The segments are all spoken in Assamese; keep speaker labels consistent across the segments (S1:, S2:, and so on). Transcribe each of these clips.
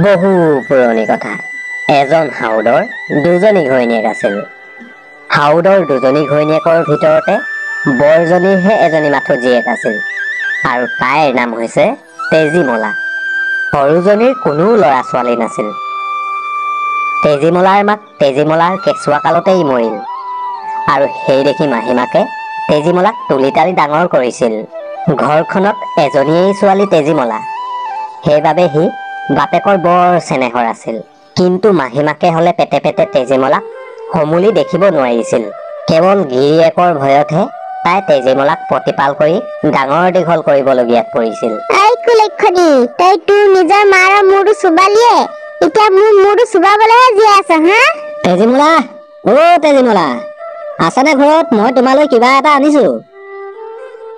S1: বহু পুৰণি কথা। এজন হাউদৰ দুজনী ঘৈণীয়েক আছিল। হাউদৰ দুজনী ঘৈণীয়েকৰ ভিতৰতে বৰজনীৰহে এজনী মাথো জীয়েক আছিল, আৰু তাইৰ নাম হৈছে তেজীমলা। সৰুজনীৰ কোনো ল'ৰা ছোৱালী নাছিল। তেজীমলাৰ মাক তেজীমলাৰ কেঁচুৱা কালতেই মৰিল, আৰু সেই দেখি মাহীমাকে তেজীমলাক তুলি তালি ডাঙৰ কৰিছিল। ঘৰখনত এজনীয়েই ছোৱালী তেজীমলা, সেইবাবে সি বাপেকৰ বৰ চেনেহৰ আছিল। কিন্তু মাহীমাকে হলে পেটে পেটে তেজীমলাক সমূলি দেখিব নোৱাৰিছিল। কেৱল গিৰিয়েকৰ ভয়তহে তাই তেজীমলাক প্ৰতিপাল কৰি ডাঙৰ দীঘল কৰিবলগীয়াত পৰিছিল।
S2: এই কুলক্ষণী, তই তোৰ নিজৰ মাৰ মূৰটো চুবালিয়ে, এতিয়া মোৰ মূৰটো চুবাবলৈহে জীয়াই আছ হা?
S1: তেজীমলা, অ তেজীমলা, আছানে ঘৰত? মই তোমালৈ কিবা এটা আনিছো।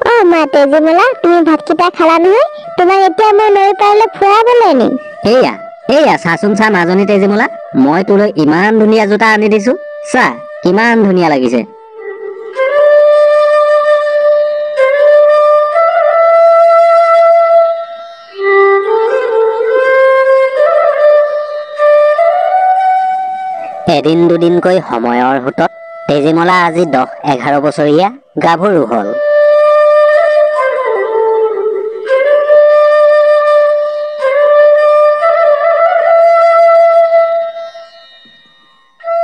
S2: অ মা তেজীমলা, তুমি ভাতকেইটা খালা নহয়? তোমাক এতিয়া মই নৈ পাৰিলে ফুৰাবলৈ আনিম।
S1: এয়া এয়া চাচোন চা মাজনী তেজীমলা, মই তোলৈ ইমান ধুনীয়া জোতা আনি দিছো। চা কিমান ধুনীয়া লাগিছে। এদিন দুদিনকৈ সময়ৰ সোঁতত তেজীমলা আজি 10-11 বছৰীয়া গাভৰু হল।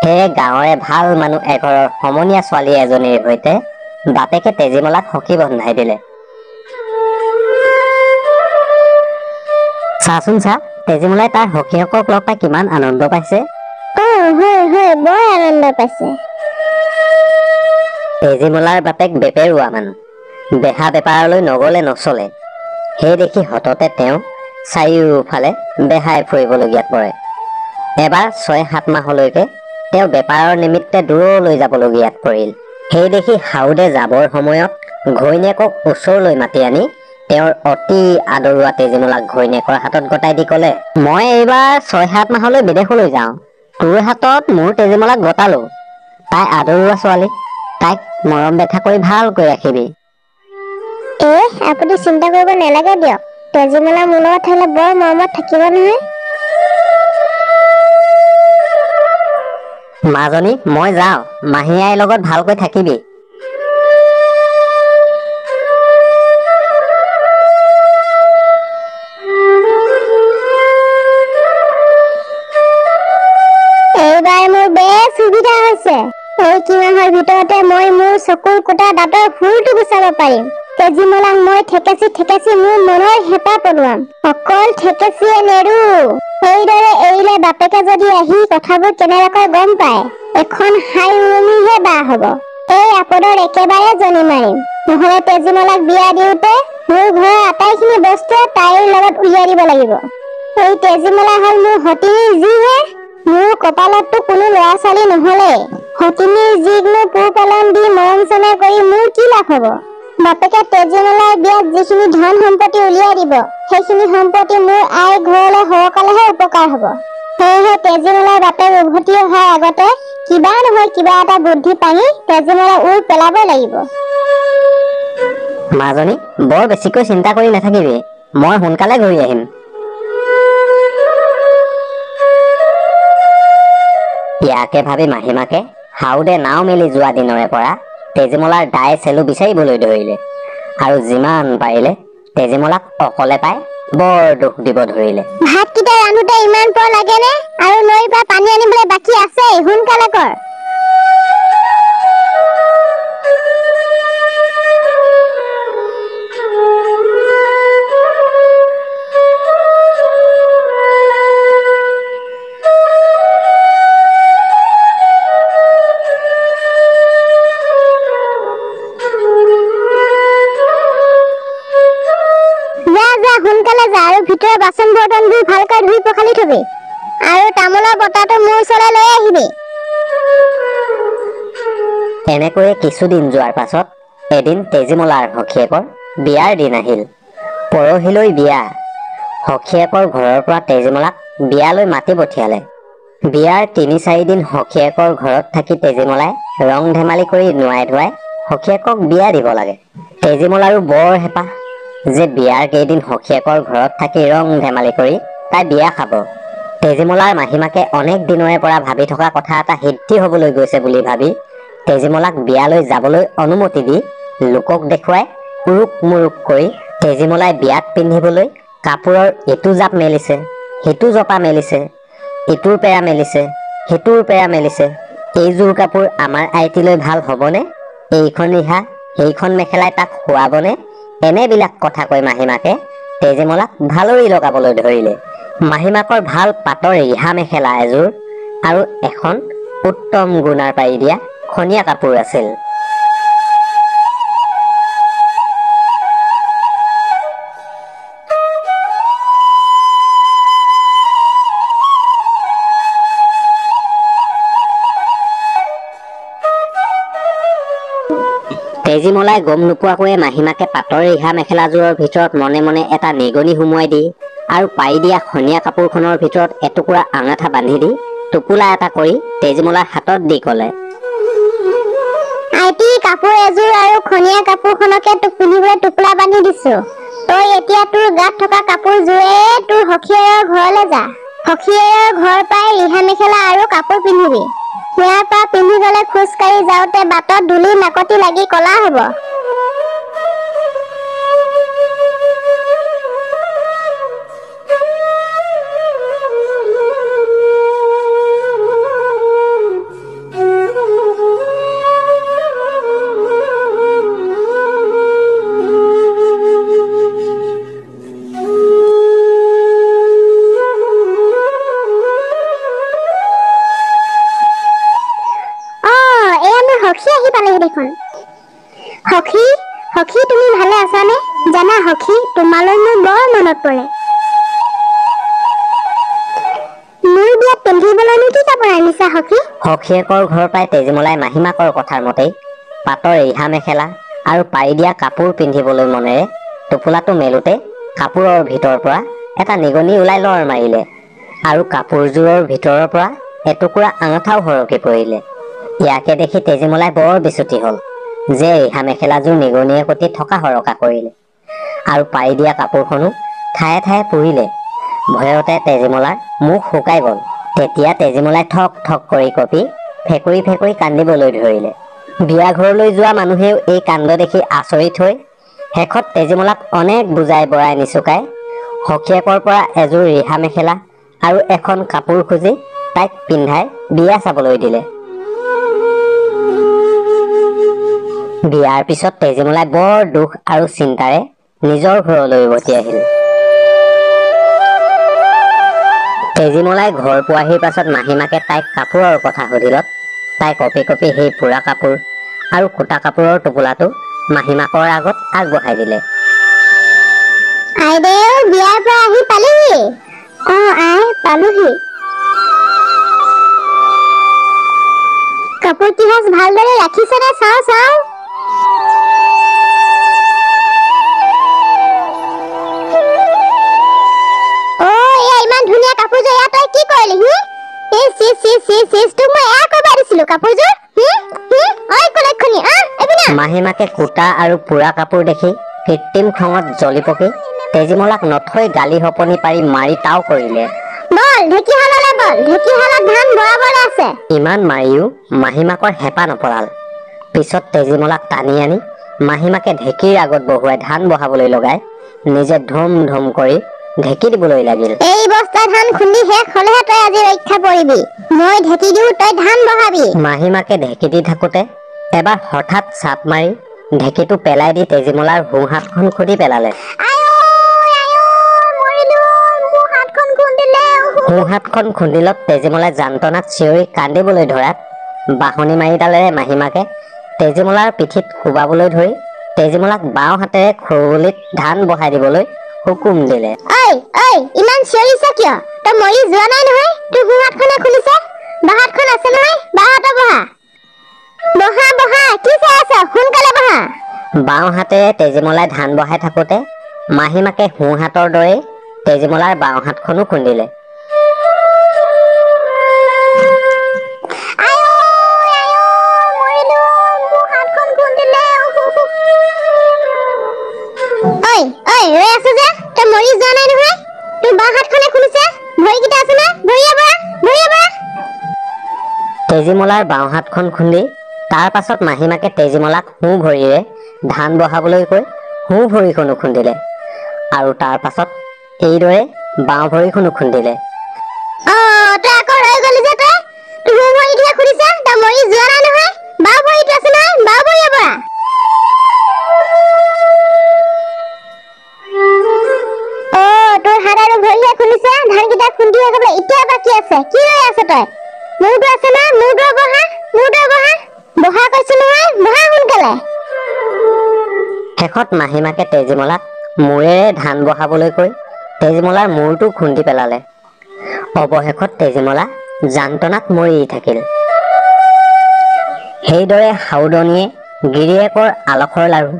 S1: সেয়ে গাঁৱৰে ভাল মানুহ এঘৰৰ সমনীয়া ছোৱালী এজনীৰ সৈতে বাপেকে তেজীমলাক সখী বন্ধাই দিলে। চাচোন চা, তেজীমলাই তাৰ সখীসকলক লগ পাই কিমান আনন্দ পাইছে।
S2: হয় হয়, বৰ আনন্দ পাইছে।
S1: তেজীমলাৰ বাপেক বেপেৰুৱা মানুহ, বেহা বেপাৰলৈ নগলে নচলে। সেই দেখি হততে তেওঁ চাৰিওফালে বেহাই ফুৰিবলগীয়াত পৰে। এবাৰ 6-7 মাহলৈকে তেওঁ বেপাৰৰ নিমিত্তে দূৰলৈ যাবলগীয়াত পৰিল। সেই দেখি হাউদে যাবৰ সময়ত ঘৈণীয়েকক ওচৰলৈ মাতি আনি তেওঁৰ অতি আদৰুৱা তেজীমলাক ঘৈণীয়েকৰ হাতত গতাই দি কলে, মই এইবাৰ 6-7 মাহলৈ বিদেশলৈ যাওঁ। তোৰ হাতত মোৰ তেজীমলাক গতালো। তাই আদৰুৱা ছোৱালী, তাইক মৰম বেথা কৰি ভালকৈ ৰাখিবি।
S2: আপুনি চিন্তা কৰিব নালাগে দিয়ক, তেজীমলা মোৰ লগত থাকিলে বৰ মৰমত থাকিব নহয়।
S1: মাজনী, মই যাওঁ, মাহী আইৰ লগত ভালকৈ থাকিবি।
S2: এইবাৰ মোৰ বেছ সুবিধা হৈছে। এই কিমাহৰ ভিতৰতে মই মোৰ চকুৰ কুটা দাঁতৰ ফুলটো গুচাব পাৰিম। তেজীমলাক মই ঠেকেচি মোৰ মনৰ হেঁপাহ পলোৱাম। অকল ঠেকেচিয়ে নেৰো। সেইদৰে এৰিলে বাপেকে যদি আহি কথাবোৰ কেনেবাকৈ গম পায়, এখন হাই উৰুমিহে বাহ হব। এই আপদত একেবাৰে জনি মাৰিম। নহলে তেজীমলাক বিয়া দিওঁতে মোৰ ঘৰৰ আটাইখিনি বস্তুৱে তাইৰ লগত উলিয়াই দিব লাগিব। এই তেজীমলা হল মোৰ সতিনীৰ জীহে। মোৰ কপালততো কোনো ল'ৰা ছোৱালী নহলে, সতিনীৰ জীকনো পোহপালন দি মৰম চেনেহ কৰি মোৰ কি লাভ হব? বাপেকে তেজীমলাৰ বিয়াত যিখিনি ধন সম্পত্তি উলিয়াই দিব, সেইখিনি সম্পত্তি মোৰ আইৰ ঘৰলৈ সৰকালেহে উপকাৰ হব। সেয়েহে তেজীমলাৰ বাপেক উভতি অহাৰ আগতে কিবা নহয় কিবা এটা বুদ্ধি পাঙি তেজীমলা উৰ পেলাবই লাগিব।
S1: মাজনী, বৰ বেছিকৈ চিন্তা কৰি নাথাকিবি, মই সোনকালে ঘূৰি আহিম। ইয়াকে ভাবি মাহীমাকে হাউদে নাও মেলি যোৱা দিনৰে পৰা তেজীমলাৰ দাই চেলু বিচাৰিবলৈ ধৰিলে, আৰু যিমান পাৰিলে তেজীমলাক অকলে পাই বৰ দুখ দিব ধৰিলে।
S2: ভাতকেইটা ৰান্ধোতে ইমান পৰ লাগেনে? আৰু নৈৰ পৰা পানী আনিবলৈ বাকী আছেই, সোনকালে কৰ। সোনকালে যা, আৰু ভিতৰৰ বাচন বৰ্তনবোৰ ভালকৈ ধুই পখালি থবি, আৰু তামোলৰ বটাটো মোৰ ওচৰলৈ লৈ আহিবি।
S1: এনেকৈয়ে কিছুদিন যোৱাৰ পাছত এদিন তেজীমলাৰ সখীয়েকৰ বিয়াৰ দিন আহিল। পৰহিলৈ বিয়া। সখীয়েকৰ ঘৰৰ পৰা তেজীমলাক বিয়ালৈ মাতি পঠিয়ালে। বিয়াৰ 3-4 দিন সখীয়েকৰ ঘৰত থাকি তেজীমলাই ৰং ধেমালি কৰি নোৱাই ধুৱাই সখীয়েকক বিয়া দিব লাগে। তেজীমলাৰো বৰ হেঁপাহ যে বিয়াৰ কেইদিন সখীয়েকৰ ঘৰত থাকি ৰং ধেমালি কৰি তাই বিয়া খাব। তেজীমলাৰ মাহীমাকে অনেক দিনৰে পৰা ভাবি থকা কথা এটা সিদ্ধি হবলৈ গৈছে বুলি ভাবি তেজীমলাক বিয়ালৈ যাবলৈ অনুমতি দি লোকক দেখুৱাই উৰুক মুৰুক কৰি তেজীমলাই বিয়াত পিন্ধিবলৈ কাপোৰৰ এইটো জাপ মেলিছে, সিটো জপা মেলিছে, ইটোৰ পেৰা মেলিছে, সিটোৰ পেৰা মেলিছে। এইযোৰ কাপোৰ আমাৰ আইটিলৈ ভাল হবনে? এইখন ৰিহা সেইখন মেখেলাই তাক শুৱাবনে? এনেবিলাক কথা কৈ মাহীমাকে তেজীমলাক ভালৰি লগাবলৈ ধৰিলে। মাহীমাকৰ ভাল পাটৰ ৰিহা মেখেলা এযোৰ আৰু এখন উত্তম গুণাৰ পাৰি দিয়া খনীয়া কাপোৰ আছিল। তেজীমলাই গম নোপোৱাকৈয়ে মাহীমাকে পাটৰ ৰিহা মেখেলাযোৰৰ ভিতৰত মনে মনে এটা নিগনি সুমুৱাই দি আৰু পাৰি দিয়া খনীয়া কাপোৰখনৰ ভিতৰত এটুকুৰা আঙঠা বান্ধি দি টোপোলা এটা কৰি তেজীমলাৰ হাতত দি কলে,
S2: আইটি, কাপোৰ এযোৰ আৰু খনীয়া কাপোৰখনকে তোক পিন্ধিবলৈ টোপোলা বান্ধি দিছো। তই এতিয়া তোৰ গাত থকা কাপোৰযোৰে তোৰ সখীয়েৰৰ ঘৰলৈ যা। সখীয়েৰৰ ঘৰ পাই ৰিহা মেখেলা আৰু কাপোৰ পিন্ধিবি। ইয়াৰ পৰা পিন্ধি গলে খোজকাঢ়ি যাওঁতে বাটত ধূলি নাকতি লাগি কলা হব। সখী, সখী তুমি ভালে আছানে? জানা সখী, তোমালৈ মোৰ বৰ মনত পৰে। মোৰ বিয়াত পিন্ধিবলৈনো কি কাপোৰ আনিছা সখী?
S1: সখীয়েকৰ ঘৰ পাই তেজীমলাই মাহীমাকৰ কথাৰ মতেই পাটৰ ৰিহা মেখেলা আৰু পাৰি দিয়া কাপোৰ পিন্ধিবলৈ মনেৰে টোপোলাটো মেলোতে কাপোৰৰ ভিতৰৰ পৰা এটা নিগনি ওলাই লৰ মাৰিলে আৰু কাপোৰযোৰৰ ভিতৰৰ পৰা এটুকুৰা আঙঠাও সৰকি পৰিলে। ইয়াকে দেখি তেজীমলাই বৰ বিচুতি হল যে ৰিহা মেখেলাযোৰ নিগনিয়ে কটি থকা সৰকা কৰিলে আৰু পাৰি দিয়া কাপোৰখনো ঠায়ে ঠায়ে পুৰিলে। ভয়তে তেজীমলাৰ মুখ শুকাই গল। তেতিয়া তেজীমলাই ঠক ঠক কৰি কপি ফেকুৰি ফেকুৰি কান্দিবলৈ ধৰিলে। বিয়া ঘৰলৈ যোৱা মানুহেও এই কাণ্ড দেখি আচৰিত হৈ শেষত তেজীমলাক অনেক বুজাই বৰাই নিচুকাই সখীয়েকৰ পৰা এযোৰ ৰিহা মেখেলা আৰু এখন কাপোৰ খুজি তাইক পিন্ধাই বিয়া চাবলৈ দিলে। বিয়াৰ পিছত তেজীমলাই বৰ দুখ আৰু চিন্তাৰে নিজৰ ঘৰলৈ উভতি আহিল। তেজীমলাই ঘৰ পোৱাহিৰ পাছত মাহীমাকে তাইক কাপোৰৰ কথা সুধিলত তাই কপি কপি সেই পুৰা কাপোৰ আৰু কুটা কাপোৰৰ টোপোলাটো মাহীমাকৰ আগত আগবঢ়াই দিলে।
S2: আইদেউ, বিয়াৰ পৰা আহি পালোহি। আই পালোহি। কাপোৰ কিহাজ ভালদৰে ৰাখিছেনে চাওঁ চাওঁ।
S1: মাহীমাকে কুটা আৰু পুৰা কাপোৰ দেখি কৃত্ৰিম খঙত জ্বলি পকি তেজীমলাক নথৈ গালি সপনি পাৰি মাৰি তাও কৰিলে। ইমান মাৰিও মাহীমাকৰ হেঁপা নপৰাল। পিছত তেজীমলাক টানি আনি মাহীমাকে ঢেঁকীৰ আগত বহুৱাই ধান বহাবলৈ লগাই নিজে ধুম ধুম কৰি ঢেঁকী দিবলৈ লাগিল।
S2: এই বস্তা ধান খুন্দি শেষ হলেহে তই আজি ৰক্ষা পৰিবি। মই ঢেঁকী দিও, তই ধান বহাবি।
S1: মাহীমাকে ঢেঁকী দি থাকোতে এবাৰ হঠাৎ চাপ মাৰি ঢেঁকীটো পেলাই দি তেজীমলাৰ সোঁ হাতখন খুন্দি পেলালে। সোঁ হাতখন খুন্দিলত তেজীমলাই যান্তনাত চিঞৰি কান্দিবলৈ ধৰাত বাঁহনি মাৰিডালেৰে মাহীমাকে তেজীমলাৰ পিঠিত কোবাবলৈ ধৰি তেজীমলাক বাওঁ হাতেৰে খৰুলিত ধান বহাই দিবলৈ হুকুম দিলে।
S2: ইমান চিঞৰিছ কিয়? তই মৰি যোৱা নাই নহয়। তোৰ সোঁ হাতখনে খুলিছে, বাওঁ হাতখন আছে নহয়। বাওঁ হাতে বহা। বহা বহা, কি চাই আছ? সোনকালে বহা।
S1: বাওঁ হাতেৰে তেজীমলাই ধান বহাই থাকোতে মাহীমাকে সোঁ হাতৰ দৰে তেজীমলাৰ বাওঁ হাতখনো খুন্দিলে।
S2: ৰৈ আছো যে, তই মৰি যোৱা নাই নহয়। তোৰ বাওঁ হাতখনে খুলিছে, ভৰিকেইটা আছে না? ভৰি
S1: তেজীমলাৰ বাওঁ হাতখন খুন্দি তাৰ পাছত মাহীমাকে তেজীমলাক সোঁ ভৰিৰে ধান বহাবলৈ কৈ সোঁ ভৰিখনো খুন্দিলে আৰু তাৰ পাছত এইদৰে বাওঁ ভৰিখনো খুন্দিলে।
S2: তই আকৌ ৰৈ গলি যে তই সোঁ ভৰিটোহে খুলিছে, তই মৰি যোৱা নাই নহয়। বাওঁ ভৰিটো আছে নহয়, বাওঁ ভৰিৰে পৰা। তোৰ হাত আৰু ভৰিহে খুলিছে, ধানকেইটা খুন্দি হৈ গ'লে এতিয়া বাকী আছে। কি ৰৈ আছ তই? মূৰটো আছে নহয়, মূৰটো বহা, মূৰটো বহা। বহা কৈছো নহয়, বহা সোনকালে।
S1: শেষত মাহীমাকে তেজীমলাক মূৰেৰে ধান বহাবলৈ কৈ তেজীমলাৰ মূৰটো খুন্দি পেলালে। অৱশেষত তেজীমলা যান্তনাত মৰি থাকিল। সেইদৰে সাউদনীয়ে গিৰিয়েকৰ আলসৰ লাৰু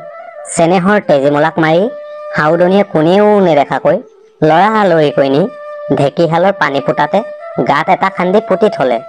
S1: চেনেহৰ তেজীমলাক মাৰি সাউদনীয়ে কোনেও নেদেখাকৈ লৰালৰিকৈ নি ঢেঁকীশালৰ পানী ফুটাতে গাত এটা খান্দি পুতি থলে।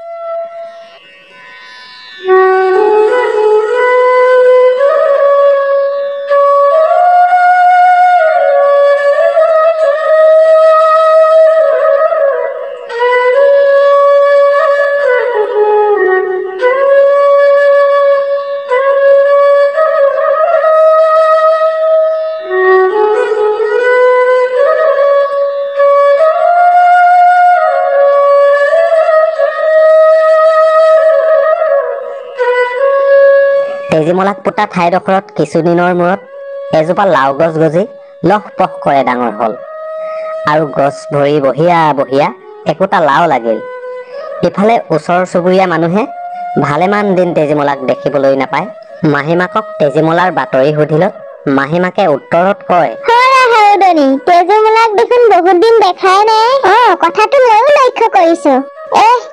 S1: তেজীমলাক পোতা ঠাইডোখৰত কিছুদিনৰ মূৰত এজোপা লাও গছ গজি লহ পহ কৰে ডাঙৰ হল আৰু গছ ভৰি বহিয়া বহিয়া একোটা লাও লাগিল। ইফালে ওচৰ চুবুৰীয়া মানুহে ভালেমান দিন তেজীমলাক দেখিবলৈ নাপায় মাহীমাকক তেজীমলাৰ বাতৰি সুধিলত মাহীমাকে উত্তৰত কয়,
S2: তেজীমলাক দেখোন বহুত দিন দেখাই নাই। কথাটো ময়ো লক্ষ্য কৰিছো।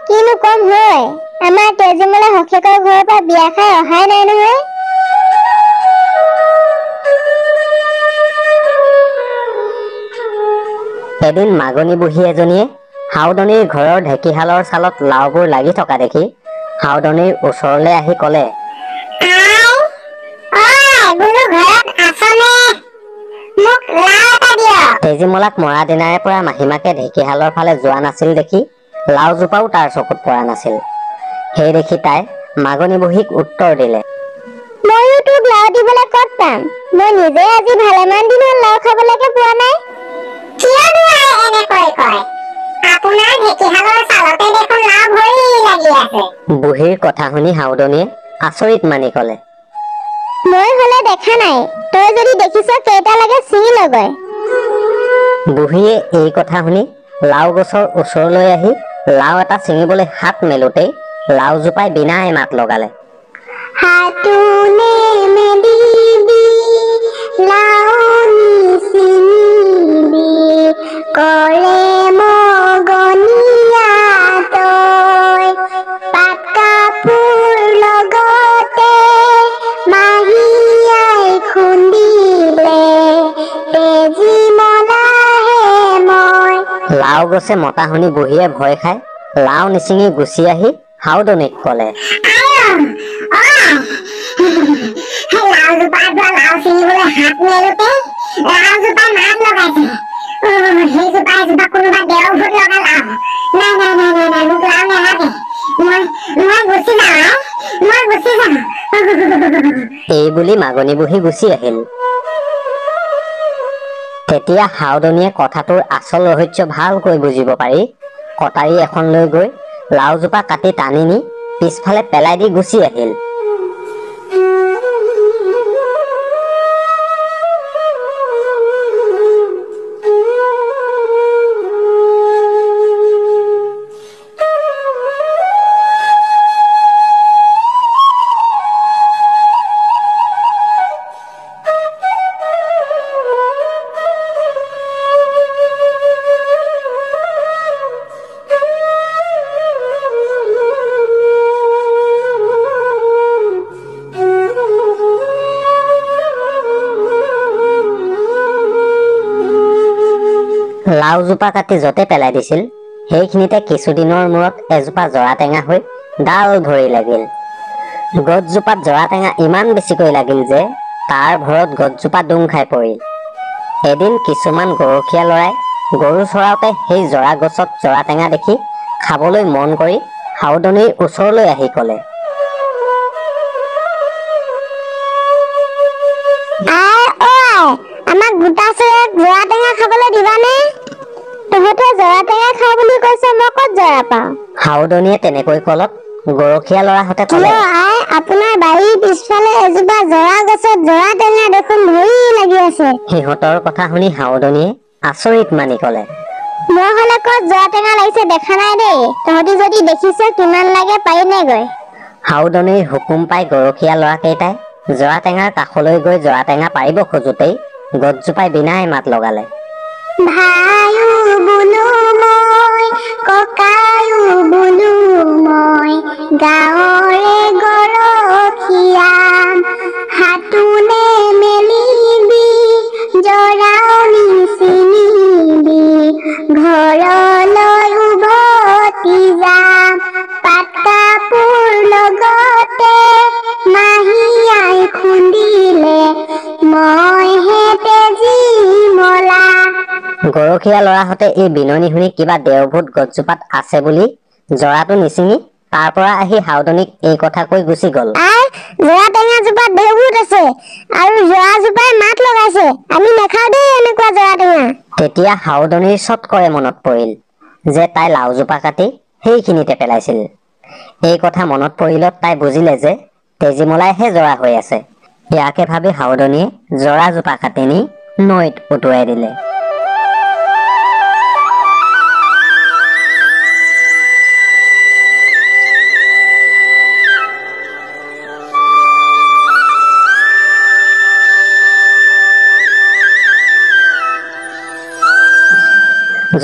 S2: কিনো কম হয়, আমাৰ তেজীমলা হকেকৰ ঘৰৰ পৰা বিয়া খাই অহাই নাই নহয়।
S1: এদিন মাগনী বুঢ়ী এজনীয়ে সাউদনীৰ ঘৰৰ ঢেঁকীশালৰ ছালত লাওবোৰ লাগি থকা দেখি সাউদনীৰ ওচৰলৈ আহি কলে, তেজীমলাক মৰা দিনাৰে পৰা মাহীমাকে ঢেঁকীশালৰ ফালে যোৱা নাছিল দেখি লাওজোপাও তাৰ চকুত পৰা নাছিল। সেই দেখি তাই মাগনী বুঢ়ীক উত্তৰ দিলে,
S2: ময়ো তোক লাও দিবলৈ ক'ত পাম? মই নিজে আজি ভালেমান দিনত লাও খাবলৈকে পোৱা নাই।
S1: বুঢ়ীৰ কথা শুনি সাউদনীয়ে আচৰিত মানি কলে,
S2: মই হলে দেখা নাই, তই যদি দেখিছ কেইটা লাগে ছিঙি লগয়।
S1: বুঢ়ীয়ে এই কথা শুনি লাও গছৰ ওচৰলৈ আহি লাও এটা ছিঙিবলৈ হাত মেলোতেই লাওজোপাই বিনাই মাত লগালে, লাও গছে মতা শুনি বুঢ়ীয়ে ভয় খাই লাও নিচিঙি গুচি আহি সাউদনীক কলে, এই বুলি মাগনী বুঢ়ী গুচি আহিল। তেতিয়া সাউদনীয়ে কথাটোৰ আচল ৰহস্য ভালকৈ বুজিব পাৰি কটাৰী এখন লৈ গৈ লাওজোপা কাটি টানি নি পিছফালে পেলাই দি গুচি আহিল। লাওজোপা কাটি য'তে পেলাই দিছিল সেইখিনিতে কিছুদিনৰ মূৰত এজোপা জৰা টেঙা হৈ ডাল ভৰি লাগিল। গছজোপাত জৰা টেঙা ইমান বেছিকৈ লাগিল যে তাৰ ভৰত গছজোপা ডুং খাই পৰিল। এদিন কিছুমান গৰখীয়া লৰাই গৰু চৰাওঁতে সেই জৰা গছত জৰা টেঙা দেখি খাবলৈ মন কৰি হাউদনীৰ ওচৰলৈ আহি ক'লে,
S2: আমাক গোটা চৰাক জৰা টেঙা খাবলৈ দিবানে? তহঁতে জৰা টেঙা খাওঁ বুলি কৈছে, মই ক'ত জৰা পাওঁ?
S1: হাউদনীয়ে তেনেকৈ ক'লত গৰখীয়া ল'ৰাহঁতে ক'লে,
S2: আপোনাৰ বাৰীৰ পিছফালে এজোপা জৰা গছত জৰা টেঙা দেখোন ধৰি লাগি আছে।
S1: সিহঁতৰ কথা শুনি হাউদনীয়ে আচৰিত মানি ক'লে,
S2: মই হ'লে ক'ত জৰা টেঙা লাগিছে দেখা নাই দেই। তহঁতি যদি দেখিছ কিমান লাগে পাৰিনেগৈ।
S1: হাউদনীৰ হুকুম পাই গৰখীয়া ল'ৰাকেইটাই জৰা টেঙাৰ কাষলৈ গৈ জৰা টেঙা পাৰিব খোজোতেই গছজোপাই বিনাই মাত লগালে,
S2: ভাইও বোলো মই, ককায়ো বোলো মই, গাঁৱৰে গৰখীয়া, হাতোনে মেলিবি, জৰাও নিচিঙিবি, ঘৰলৈ উভতি যাম, পাত কাপোৰ লগতে মাহী আই খুন্দিলে, মই হে তেজী মলা।
S1: গৰখীয়া ল'ৰাহঁতে এই বিননি শুনি কিবা দেওভূত গছজোপাত আছে বুলি জৰাটো নিচিঙি তাৰ পৰা আহি হাউদনীক এই কথা কৈ গুচি গ'ল।
S2: জৰা টেঙা জোপাত দেওভূত আছে আৰু জৰা জোপাই মাত লগাইছে, আমি নাখাওঁ দেই এনেকুৱা জৰা টেঙা।
S1: তেতিয়া হাউদনীৰ চটকৰে মনত পৰিল যে তাই লাওজোপা কাটি সেইখিনিতে পেলাইছিল। এই কথা মনত পৰিলত তাই বুজিলে যে তেজীমলাইহে জৰা হৈ আছে। ইয়াকে ভাবি হাউদনীয়ে জৰাজোপা কাটি নি নৈত উটুৱাই দিলে।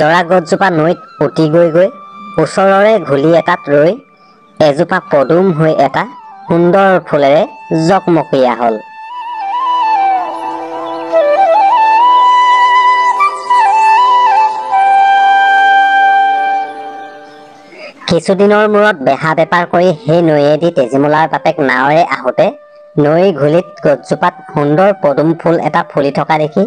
S1: জৰা গছজোপা নৈত উটি গৈ গৈ ওচৰৰে ঘুলি এটাত ৰৈ এজোপা পদুম হৈ এটা সুন্দৰ ফুলেৰে জকমকীয়া হল। কিছুদিনৰ মূৰত বেহা বেপাৰ কৰি সেই নৈয়েদি তেজীমলাৰ বাপেক নাৱৰে আহোঁতে নৈৰ ঘুলিত গছজোপাত সুন্দৰ পদুম ফুল এটা ফুলি থকা দেখি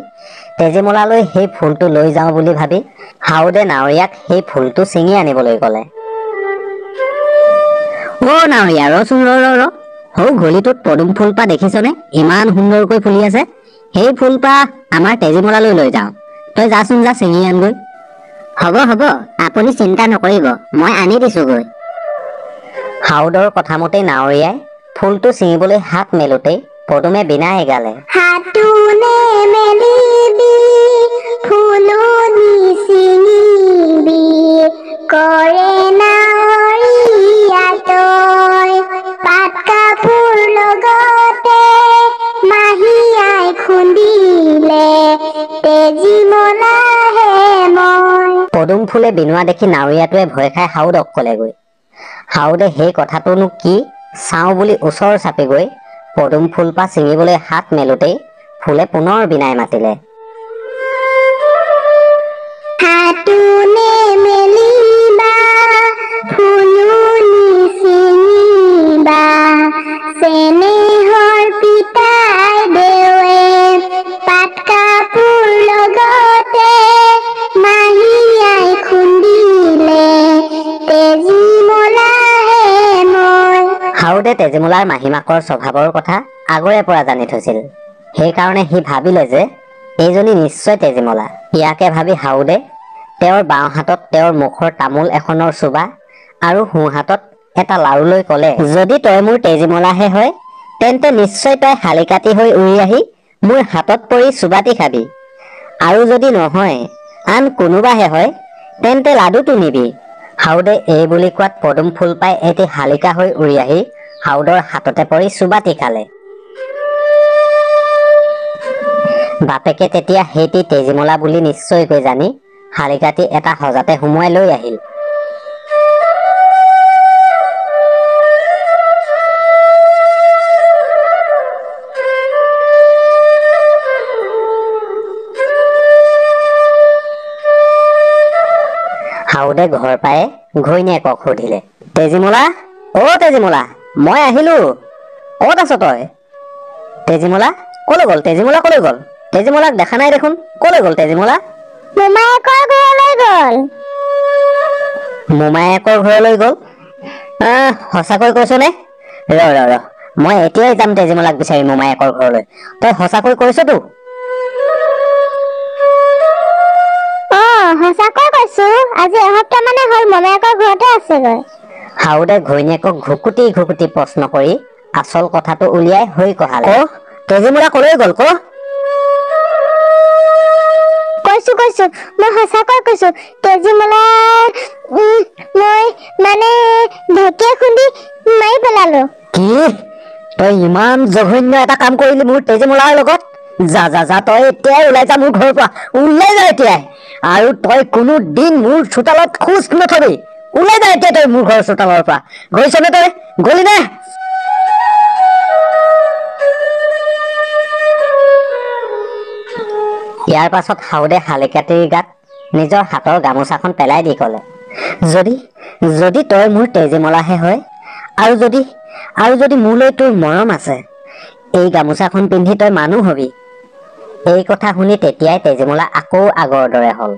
S1: তেজীমলালৈ সেই ফুলটো লৈ যাওঁ বুলি ভাবি হাউদে নাৱৰীয়াক সেই ফুলটো ছিঙি আনিবলৈ ক'লে। অ নাৱৰীয়া, ৰচোন ৰ সৌ ঘলিটোত পদুম ফুলপা দেখিছনে? ইমান সুন্দৰকৈ ফুলি আছে। সেই ফুলপা আমাৰ তেজীমলালৈ লৈ যাওঁ। তই যাচোন, যা ছিঙি আনগৈ। হ'ব হ'ব, আপুনি চিন্তা নকৰিব, মই আনি দিছোগৈ। হাউদৰ কথামতেই নাৱৰীয়াই ফুলটো ছিঙিবলৈ হাত মেলোতেই পদুমে বিনাই গালে,
S2: হাতোনে মেলিবি, ফুলো নিচিঙিবি, কৰে নাৱৰীয়া তই, পাত কাপোৰ লগতে মাহী আই খুন্দিলে, তেজীমলাহে মই।
S1: পদুম ফুলে বিনোৱা দেখি নাৱৰীয়াটোৱে ভয় খাই হাউদক ক'লেগৈ। হাউদে সেই কথাটোনো কি চাওঁ বুলি ওচৰ চাপি গৈ পদুম ফুলপা ছিঙিবলৈ হাত মেলোতেই ফুলে পুনৰ বিনাই মাতিলে,
S2: হাতোনে মেলিবা, ফুলো নিচিঙিবা, চেনেহৰ পিতাই দেৱে, পাত কাপোৰ লগতে মাহী আই খুন্দিলে, তেজীমলাহে মই।
S1: হাউদে তেজীমলাৰ মাহীমাকৰ স্বভাৱৰ কথা আগৰে পৰা জানি থৈছিল। সেইকাৰণে সি ভাবিলে যে এইজনী নিশ্চয় তেজীমলা। ইয়াকে ভাবি হাউদে তেওঁৰ বাওঁ হাতত তেওঁৰ মুখৰ তামোল এখনৰ চোবা আৰু সোঁ হাতত এটা লাৰু লৈ ক'লে, যদি তই মোৰ তেজীমলাহে হয় তেন্তে নিশ্চয় তই শালিকাতি হৈ উৰি আহি মোৰ হাতত পৰি চুবাটি খাবি, আৰু যদি নহয় আন কোনোবাহে হয় তেন্তে লাডুটো নিবি। হাউদে এই বুলি কোৱাত পদুম ফুল পাই এটি শালিকা হৈ উৰি আহি হাউদৰ হাততে পৰি চুবাটি খালে। বাপেকে তেতিয়া সেইটি তেজীমলা বুলি নিশ্চয়কৈ জানি শালিকাটি এটা সজাতে সুমুৱাই লৈ আহিল। হাউদে ঘৰ পাই ঘৈণীয়েকক সুধিলে, তেজীমলা, অ তেজীমলা, মই আহিলো, কত আছ তই? তেজীমলা কলৈ গল? তেজীমলা কলৈ গল? তেজীমলাক দেখা নাই দেখোন, কলৈ গল তেজীমলা?
S2: মোমায়েকৰ ঘৰলৈ গল।
S1: মোমায়েকৰ ঘৰলৈ গল? সঁচাকৈ কৈছো নে? ৰ মই এতিয়াই যাম তেজীমলাক বিচাৰি মোমায়েকৰ ঘৰলৈ। তই সঁচাকৈ কৈছতো?
S2: সঁচাকৈ কৈছো। আজি এসপ্তাহ মানে হ'ল মোমায়েকৰ ঘৰতে আছেগৈ।
S1: হাউদে ঘৈণীয়েকক ঘুকুটি প্ৰশ্ন কৰি আচল কথাটো উলিয়াই হৈ কঢ়ালে। তেজীমলা কলৈ গল ক?
S2: কৈছো মই সঁচাকৈ কৈছো। তেজীমলা মই মানে ঢেঁকীয়ে খুন্দি মাৰি পেলালো।
S1: কি? তই ইমান জঘন্য এটা কাম কৰিলি মোৰ তেজীমলাৰ লগত? যা তই এতিয়াই ওলাই যা মোৰ ঘৰৰ পৰা। ওলাই যা এতিয়াই। আৰু তই কোনো দিন মোৰ চোতালত খোজ নথবি। ওলাই যা এতিয়া তই মোৰ ঘৰৰ চোতালৰ পৰা। গৈছনে তই? গলি নে? ইয়াৰ পাছত হাউদে শালিকাটিৰ গাত নিজৰ হাতৰ গামোচাখন পেলাই দি কলে, যদি তই মোৰ তেজীমলাহে হয়, আৰু যদি মোলৈ তোৰ মৰম আছে, এই গামোচাখন পিন্ধি তই মানুহ হবি। এই কথা শুনি তেতিয়াই তেজীমলা আকৌ আগৰ দৰে হল।